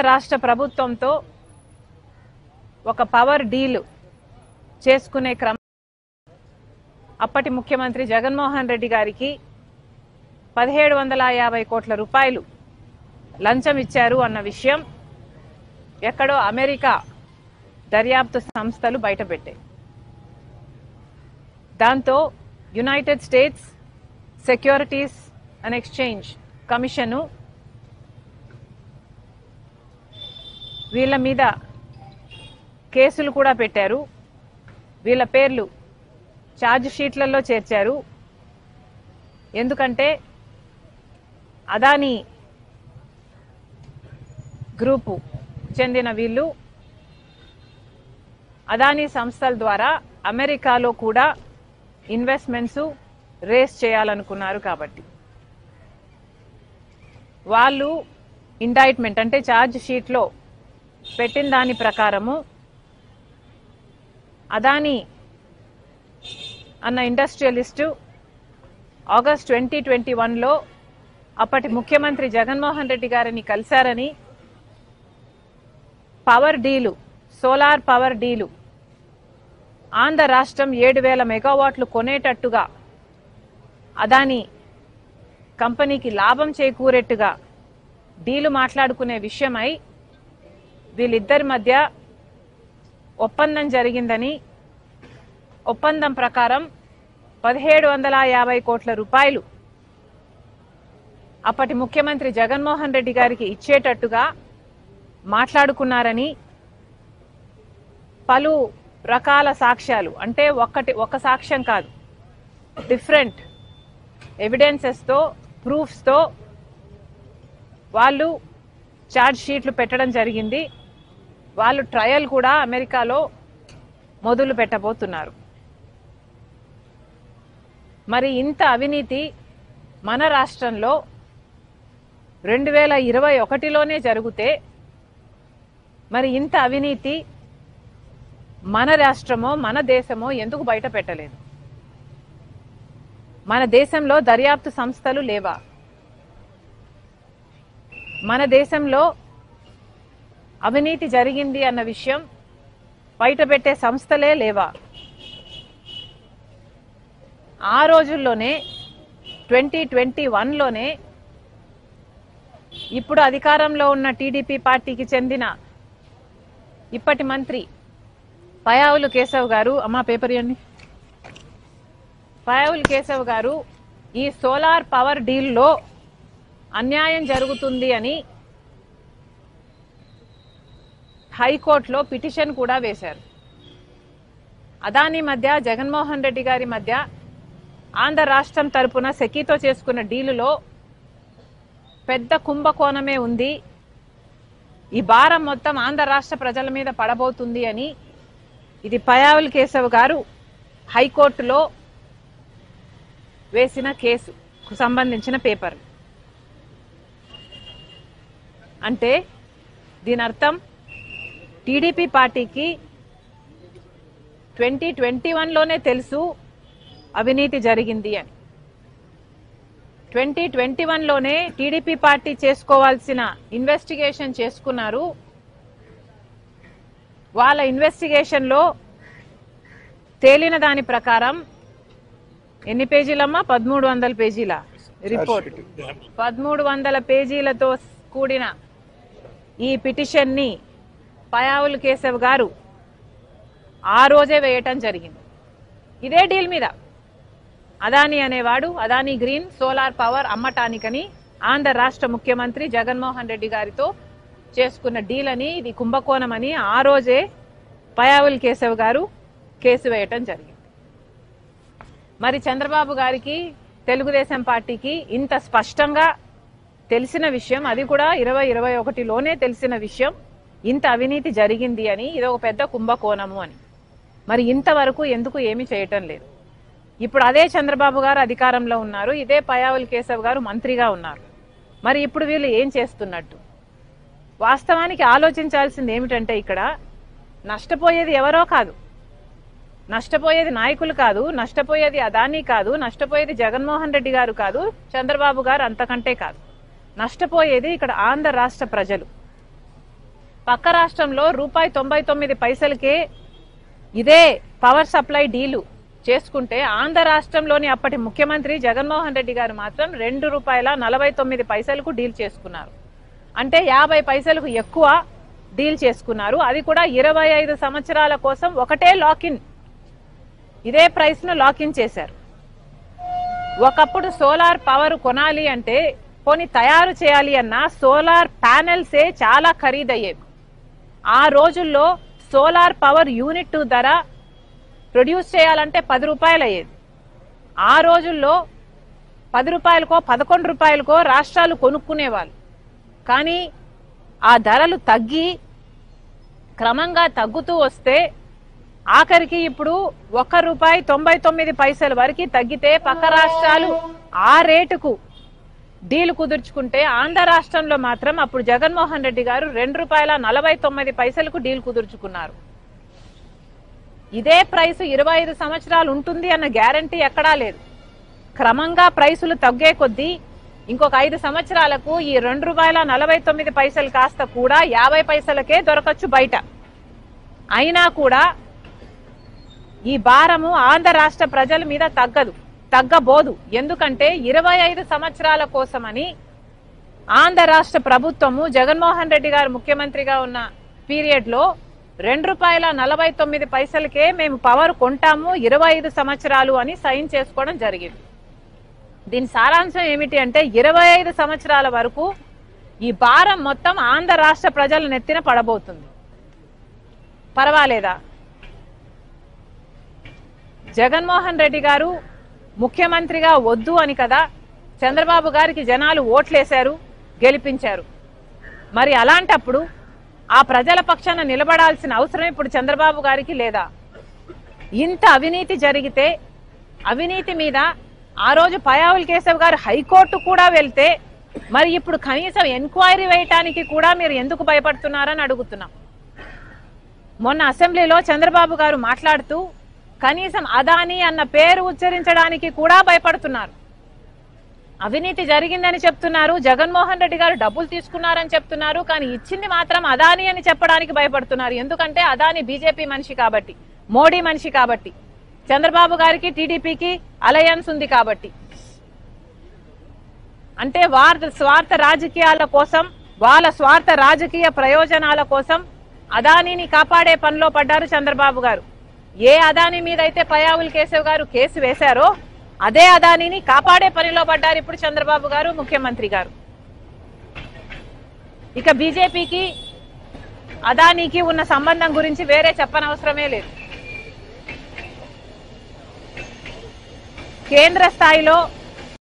రాష్ట్ర ప్రభుత్వంతో ఒక పవర్ డీల్ చేసుకునే క్రమం అప్పటి ముఖ్యమంత్రి జగన్మోహన్ రెడ్డి గారికి 1750 కోట్ల రూపాయలు లంచం ఇచ్చారు అన్న విషయం ఎక్కడో అమెరికా దర్యాప్తు సంస్థలు బయటపెట్టాయి. దాంతో United states securities and exchange commission వీళ్ళ మీద కేసులు కూడా పెట్టారు. వీళ్ళ పేర్లు ఛార్జ్ షీట్లలో చేర్చారు. ఎందుకంటే అదానీ గ్రూపు చెందిన వీళ్ళు అదానీ సంస్థల ద్వారా అమెరికాలో కూడా ఇన్వెస్ట్మెంట్స్ రేస్ చేయాలనుకున్నారు. కాబట్టి వాళ్ళు ఇండైట్మెంట్ అంటే ఛార్జ్ షీట్లో పెట్టిన దాని ప్రకారము అదానీ అన్న ఇండస్ట్రియలిస్టు ఆగస్ట్ 2021లో అప్పటి ముఖ్యమంత్రి జగన్మోహన్ రెడ్డి గారిని కలిశారని power deal solar power deal Andhra రాష్ట్రం 7000 మెగావాట్లు కొనేటట్టుగా అదానీ కంపెనీకి లాభం చేకూరేట్టుగా డీలు మాట్లాడుకునే విషయమై వీళ్ళిద్దరి మధ్య ఒప్పందం జరిగిందని, ఒప్పందం ప్రకారం 1750 కోట్ల రూపాయలు అప్పటి ముఖ్యమంత్రి జగన్మోహన్ రెడ్డి గారికి ఇచ్చేటట్టుగా మాట్లాడుకున్నారని పలు రకాల సాక్ష్యాలు అంటే ఒక సాక్ష్యం కాదు, డిఫరెంట్ ఎవిడెన్సెస్తో ప్రూఫ్స్తో వాళ్ళు ఛార్జ్ షీట్లు పెట్టడం జరిగింది. వాళ్ళు ట్రయల్ కూడా అమెరికాలో మొదలు పెట్టబోతున్నారు. మరి ఇంత అవినీతి మన రాష్ట్రంలో 2021లోనే జరిగితే మరి ఇంత అవినీతి మన రాష్ట్రమో మన దేశమో ఎందుకు బయట పెట్టలేదు? మన దేశంలో దర్యాప్తు సంస్థలు లేవా? మన దేశంలో అవినీతి జరిగింది అన్న విషయం బయటపెట్టే సంస్థలే లేవా? ఆ రోజుల్లోనే 2021లోనే ఇప్పుడు అధికారంలో ఉన్న టీడీపీ పార్టీకి చెందిన ఇప్పటి మంత్రి పయావులు కేశవ్ గారు, అమ్మా పేపర్ ఇవ్వండి, పయావులు కేశవ్ గారు ఈ సోలార్ పవర్ డీల్లో అన్యాయం జరుగుతుంది అని హైకోర్టులో పిటిషన్ కూడా వేశారు. అదానీ మధ్య జగన్మోహన్ రెడ్డి గారి మధ్య ఆంధ్ర రాష్ట్రం తరపున సెకీతో చేసుకున్న డీలులో పెద్ద కుంభకోణమే ఉంది, ఈ భారం మొత్తం ఆంధ్ర రాష్ట్ర ప్రజల మీద పడబోతుంది అని ఇది పయావుల్ కేశవ్ గారు హైకోర్టులో వేసిన కేసుకు సంబంధించిన పేపర్. అంటే దీని అర్థం టీడీపీ పార్టీకి 2021లోనే తెలుసు అవినీతి జరిగింది అని. 2021లోనే టీడీపీ పార్టీ చేసుకోవాల్సిన ఇన్వెస్టిగేషన్ చేసుకున్నారు. వాళ్ళ ఇన్వెస్టిగేషన్లో తేలిన దాని ప్రకారం ఎన్ని పేజీలమ్మా? 1300 పేజీల రిపోర్ట్, 1300 పేజీలతో కూడిన ఈ పిటిషన్ని పయావుల్ కేశవ్ గారు ఆ రోజే వేయటం జరిగింది. ఇదే డీల్ మీద అదానీ అనేవాడు అదానీ గ్రీన్ సోలార్ పవర్ అమ్మటానికని ఆంధ్ర రాష్ట్ర ముఖ్యమంత్రి జగన్మోహన్ రెడ్డి గారితో చేసుకున్న డీల్ అని, ఇది కుంభకోణం అని ఆ రోజే పయావుల్ కేశవ్ గారు కేసు వేయటం జరిగింది. మరి చంద్రబాబు గారికి తెలుగుదేశం పార్టీకి ఇంత స్పష్టంగా తెలిసిన విషయం, అది కూడా 2021లోనే తెలిసిన విషయం ఇంత అవినీతి జరిగింది అని, ఇది ఒక పెద్ద కుంభకోణము అని. మరి ఇంతవరకు ఎందుకు ఏమీ చేయటం లేదు? ఇప్పుడు అదే చంద్రబాబు గారు అధికారంలో ఉన్నారు, ఇదే పయావుల్ కేశవ్ గారు మంత్రిగా ఉన్నారు. మరి ఇప్పుడు వీళ్ళు ఏం చేస్తున్నట్టు? వాస్తవానికి ఆలోచించాల్సింది ఏమిటంటే ఇక్కడ నష్టపోయేది ఎవరో కాదు, నష్టపోయేది నాయకులు కాదు, నష్టపోయేది అదానీ కాదు, నష్టపోయేది జగన్మోహన్ రెడ్డి గారు కాదు, చంద్రబాబు గారు అంతకంటే కాదు. నష్టపోయేది ఇక్కడ ఆంధ్ర రాష్ట్ర ప్రజలు. పక్క రాష్ట్రంలో ₹99 ఇదే పవర్ సప్లై డీలు చేసుకుంటే ఆంధ్ర రాష్ట్రంలోని అప్పటి ముఖ్యమంత్రి జగన్మోహన్ రెడ్డి గారు మాత్రం ₹2.49 డీల్ చేసుకున్నారు. అంటే 50 పైసలకు ఎక్కువ డీల్ చేసుకున్నారు. అది కూడా 25 సంవత్సరాల కోసం ఒకటే లాకిన్, ఇదే ప్రైస్ ను లాకిన్ చేశారు. ఒకప్పుడు సోలార్ పవర్ కొనాలి అంటే పోనీ తయారు చేయాలి అన్న సోలార్ ప్యానెల్సే చాలా ఖరీదయ్యేవి. ఆ రోజుల్లో సోలార్ పవర్ యూనిట్ ధర ప్రొడ్యూస్ చేయాలంటే ₹10 అయ్యేది. ఆ రోజుల్లో ₹10కో ₹11కో రాష్ట్రాలు కొనుక్కునేవాళ్ళు. కానీ ఆ ధరలు తగ్గి క్రమంగా తగ్గుతూ వస్తే ఆఖరికి ఇప్పుడు ₹1.99 వరకు తగ్గితే పక్క రాష్ట్రాలు ఆ రేటుకు డీల్ కుదుర్చుకుంటే ఆంధ్ర రాష్ట్రంలో మాత్రం అప్పుడు జగన్మోహన్ రెడ్డి గారు ₹2.49 డీల్ కుదుర్చుకున్నారు. ఇదే ప్రైస్ 25 సంవత్సరాలు ఉంటుంది అన్న గ్యారంటీ ఎక్కడా లేదు. క్రమంగా ప్రైసులు తగ్గే కొద్దీ ఇంకొక 5 సంవత్సరాలకు ఈ ₹2.49 కాస్త కూడా 50 పైసలకే దొరకచ్చు బయట. అయినా కూడా ఈ భారము ఆంధ్ర రాష్ట్ర ప్రజల మీద తగ్గబోదు. ఎందుకంటే 25 సంవత్సరాల కోసమని ఆంధ్ర రాష్ట్ర ప్రభుత్వము జగన్మోహన్ రెడ్డి గారు ముఖ్యమంత్రిగా ఉన్న పీరియడ్ లో ₹2.49 మేము పవర్ కొంటాము 25 సంవత్సరాలు అని సైన్ చేసుకోవడం జరిగింది. దీని సారాంశం ఏమిటి అంటే 25 సంవత్సరాల వరకు ఈ భారం మొత్తం ఆంధ్ర రాష్ట్ర ప్రజల నెత్తిన పడబోతుంది. పర్వాలేదా? జగన్మోహన్ రెడ్డి గారు ముఖ్యమంత్రిగా వద్దు అని కదా చంద్రబాబు గారికి జనాలు ఓట్లేశారు, గెలిపించారు. మరి అలాంటప్పుడు ఆ ప్రజల పక్షాన నిలబడాల్సిన అవసరం ఇప్పుడు చంద్రబాబు గారికి లేదా? ఇంత అవినీతి జరిగితే అవినీతి మీద ఆ రోజు పయావుల్ కేశవ్ గారు హైకోర్టు కూడా వెళ్తే మరి ఇప్పుడు కనీసం ఎంక్వైరీ వేయటానికి కూడా మీరు ఎందుకు భయపడుతున్నారని అడుగుతున్నాం. మొన్న అసెంబ్లీలో చంద్రబాబు గారు మాట్లాడుతూ కనీసం అదానీ అన్న పేరు ఉచ్చరించడానికి కూడా భయపడుతున్నారు. అవినీతి జరిగిందని చెప్తున్నారు, జగన్మోహన్ రెడ్డి గారు డబ్బులు తీసుకున్నారని చెప్తున్నారు, కానీ ఇచ్చింది మాత్రం అదానీ అని చెప్పడానికి భయపడుతున్నారు. ఎందుకంటే అదానీ బీజేపీ మనిషి కాబట్టి, మోడీ మనిషి కాబట్టి, చంద్రబాబు గారికి టీడీపీకి అలయన్స్ ఉంది కాబట్టి. అంటే వాళ్ళ స్వార్థ రాజకీయాల కోసం, వాళ్ళ స్వార్థ రాజకీయ ప్రయోజనాల కోసం అదానీని కాపాడే పనిలో పడ్డారు చంద్రబాబు గారు. ఏ అదానీ మీద అయితే పయావుల్ కేశవ్ గారు కేసు వేశారో అదే అదానీని కాపాడే పనిలో పడ్డారు ఇప్పుడు చంద్రబాబు గారు, ముఖ్యమంత్రి గారు. ఇక బీజేపీకి అదానీకి ఉన్న సంబంధం గురించి వేరే చెప్పనవసరమే లేదు. కేంద్ర స్థాయిలో